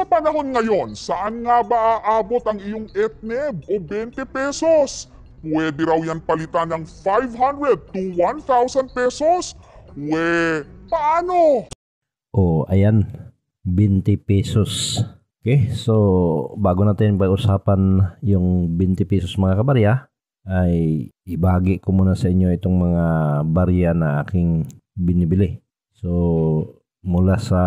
Sa panahon ngayon, saan nga ba aabot ang iyong etneb o 20 pesos? Pwede raw yan palitan ng 500 to 1,000 pesos? Paano? O, ayan, 20 pesos. Okay, so bago natin pag-usapan yung 20 pesos mga kabarya, ay ibahagi ko muna sa inyo itong mga barya na aking binibili. So, mula sa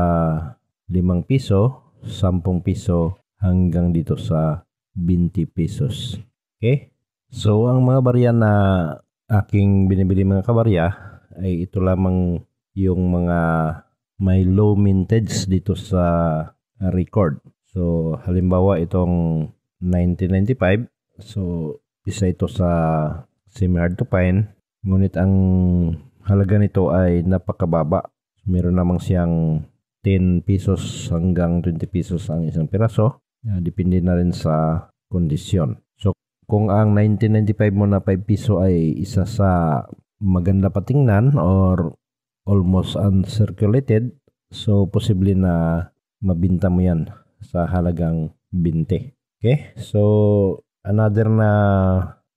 5 piso, 10 piso, hanggang dito sa 20 pesos. Okay? So, ang mga barya na aking binibili mga kabarya ay ito lamang yung mga may low mintage dito sa record. So, halimbawa itong 1995. So, isa ito sa semi-hard to find. Ngunit ang halaga nito ay napakababa. So, meron namang siyang 10 pesos hanggang 20 pesos ang isang piraso. Depende na rin sa kondisyon. So, kung ang 1995 mo na 5 piso ay isa sa maganda patingnan or almost uncirculated, so posible na mabinta mo yan sa halagang 20. Okay? So, another na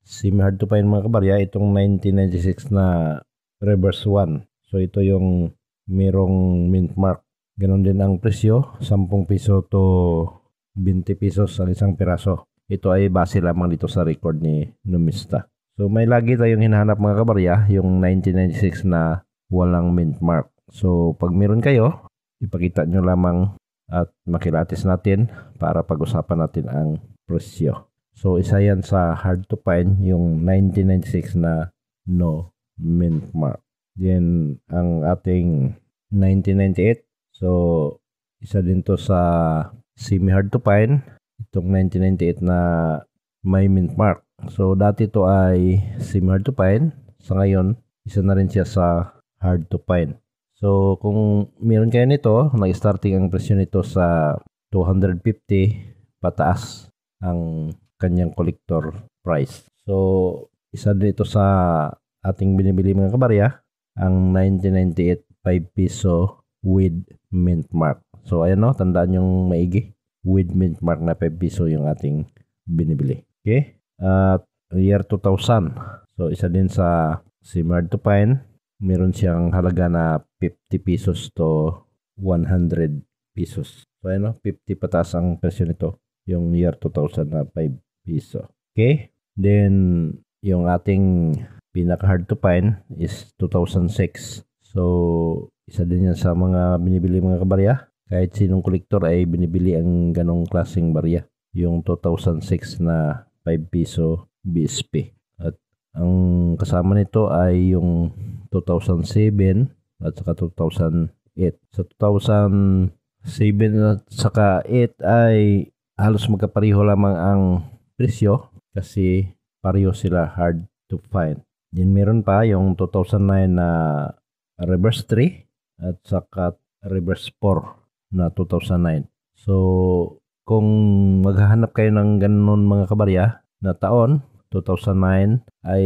semi-hard to find mga kabarya, itong 1996 na reverse 1. So, ito yung merong mint mark. Ganon din ang presyo, 10 piso to 20 pesos ang isang piraso. Ito ay base lamang dito sa record ni Numista. So, may lagi tayong hinahanap mga kabarya, yung 1996 na walang mint mark. So, pag meron kayo, ipakita nyo lamang at makilatis natin para pag-usapan natin ang presyo. So, isa yan sa hard to find, yung 1996 na no mint mark. Then, ang ating 1998. So, isa din to sa semi-hard to find, itong 1998 na may mint mark. So, dati to ay semi-hard to find. Sa ngayon, isa na rin siya sa hard to find. So, kung meron kayo nito, nag-starting ang presyo nito sa 250 pataas ang kanyang collector price. So, isa din ito sa ating binibili mga kabarya, ang 1998 5 piso with mint mark. So, ayan o, tandaan yung maigi. With mint mark na 5 piso yung ating binibili. Okay? At year 2000. So, isa din sa semi-hard to find. Meron siyang halaga na 50 pesos to 100 pesos. So, ayan o, 50 pataas ang presyo nito. Yung year 2000 na 5 piso. Okay? Then, yung ating pinaka-hard to find is 2006. So, isa din yan sa mga binibili mga kabarya. Kahit sinong kolektor ay binibili ang ganong klaseng barya. Yung 2006 na 5 piso BSP. At ang kasama nito ay yung 2007 at saka 2008. Sa 2007 at saka 8 ay halos magkapareho lamang ang presyo kasi pareho sila hard to find. Then meron pa yung 2009 na reverse 3 at saka reverse 4 na 2009. So, kung maghahanap kayo ng ganun mga kabarya na taon, 2009 ay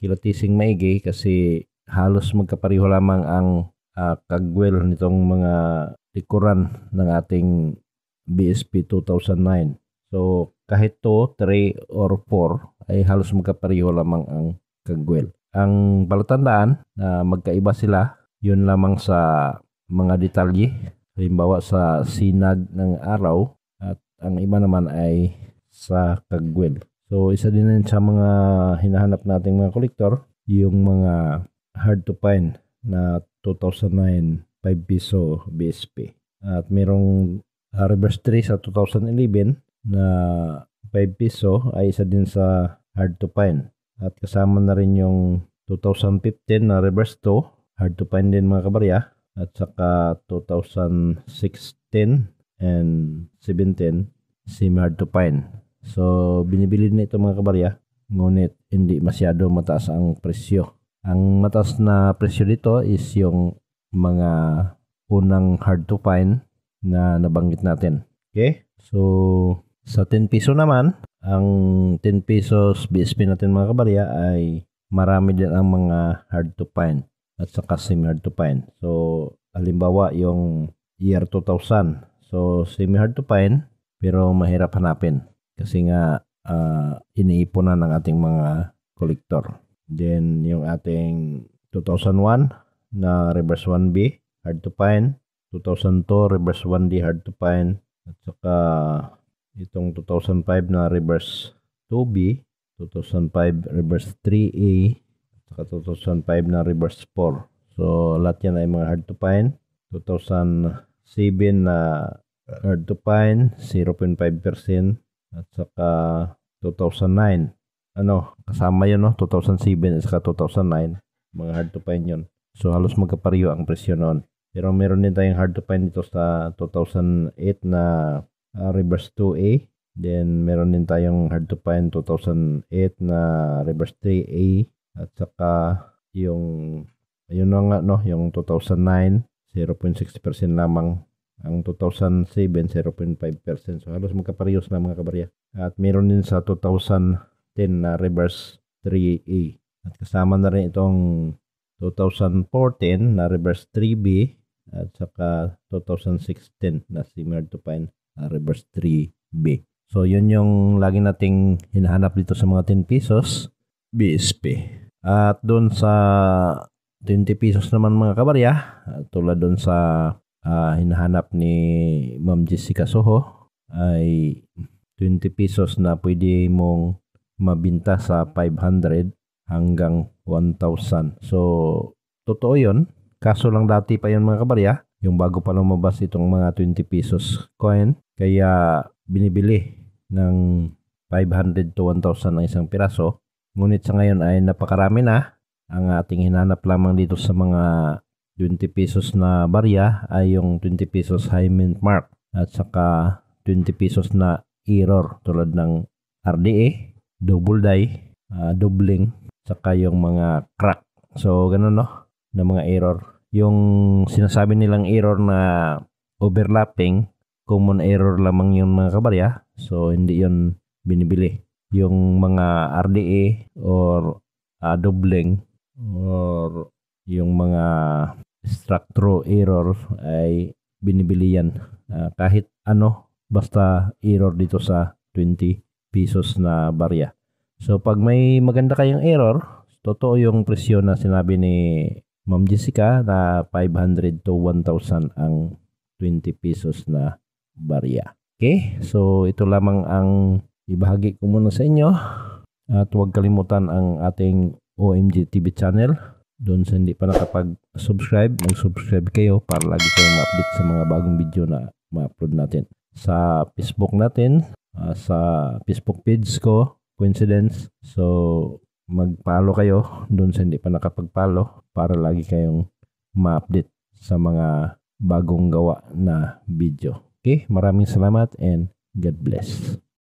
kilatising maigi kasi halos magkapareho lamang ang kagwel nitong mga likuran ng ating BSP 2009. So, kahit 2, 3, or 4 ay halos magkapareho lamang ang kagwel. Ang palatandaan na magkaiba sila, yun lamang sa mga detalye. Halimbawa sa sinag ng araw at ang iba naman ay sa kagwel. So, isa din sa mga hinahanap nating mga kolektor, yung mga hard to find na 2009 5 piso BSP. At merong reverse 3 sa 2011 na 5 piso ay isa din sa hard to find. At kasama na rin yung 2015 na reverse 2, hard to find din mga kabarya. At saka 2016 and 17, semi-hard to find. So, binibili na ito mga kabarya. Ngunit hindi masyado mataas ang presyo. Ang mataas na presyo dito is yung mga unang hard to find na nabanggit natin. Okay? So, sa 10 piso naman, ang 10 pesos BSP natin mga kabarya ay marami din ang mga hard to find at saka semi-hard to find. So, halimbawa yung year 2000. So, semi-hard to find, pero mahirap hanapin. Kasi nga, iniipon na ng ating mga kolektor. Then, yung ating 2001 na reverse 1B, hard to find. 2002, reverse 1D, hard to find. At saka, itong 2005 na reverse 2B, 2005 reverse 3A, at saka 2005 na reverse 4. So, lahat yan ay mga hard to find. 2007 na hard to find, 0.5%. At saka 2009, kasama yun, 2007 at saka 2009, mga hard to find yun. So, halos magkapareho ang presyo noon. Pero meron din tayong hard to find dito sa 2008 na reverse 2A. Then, meron din tayong hard to find 2008 na reverse 3A. At saka, yung 2009, 0.60% lamang. Ang 2007, 0.5%. So, halos magkaparehos na mga kabarya. At meron din sa 2010 na reverse 3A. At kasama na rin itong 2014 na reverse 3B. At saka 2016 na similar to find na reverse 3B. So, yun yung lagi nating hinahanap dito sa mga 10 pesos BSP. At doon sa 20 pesos naman mga kabarya, tulad doon sa hinahanap ni Ma'am Jessica Soho, ay 20 pesos na pwede mong mabinta sa 500 hanggang 1,000. So, totoo yun. Kaso lang dati pa yun mga kabarya, yung bago pa lumabas itong mga 20 pesos coin. Kaya binibili ng 500 to 1,000 ang isang piraso. Ngunit sa ngayon ay napakarami na. Ang ating hinanap lamang dito sa mga 20 pesos na barya ay yung 20 pesos high mint mark at saka 20 pesos na error tulad ng RDA, double die, doubling, saka yung mga crack. So, ganun na mga error. Yung sinasabi nilang error na overlapping, common error lamang yung mga kabarya. So, hindi yun binibili. Yung mga RDA or doubling or yung mga structural error ay binibili yan. Kahit basta error dito sa 20 pesos na barya. So, pag may maganda kayong error, totoo yung presyo na sinabi ni Ma'am Jessica na 500 to 1,000 ang 20 pesos na barya. Okay? So, ito lamang ang ibahagi ko muna sa inyo. At huwag kalimutan ang ating OMG TV channel. Doon sa hindi pa nakapag-subscribe, mag-subscribe kayo para lagi kayong ma-update sa mga bagong video na ma-upload natin. Sa Facebook natin, sa Facebook page ko, Coincidence. So, mag-follow kayo doon sa hindi pa nakapag-follow para lagi kayong ma-update sa mga bagong gawa na video. Okay? Maraming salamat and God bless.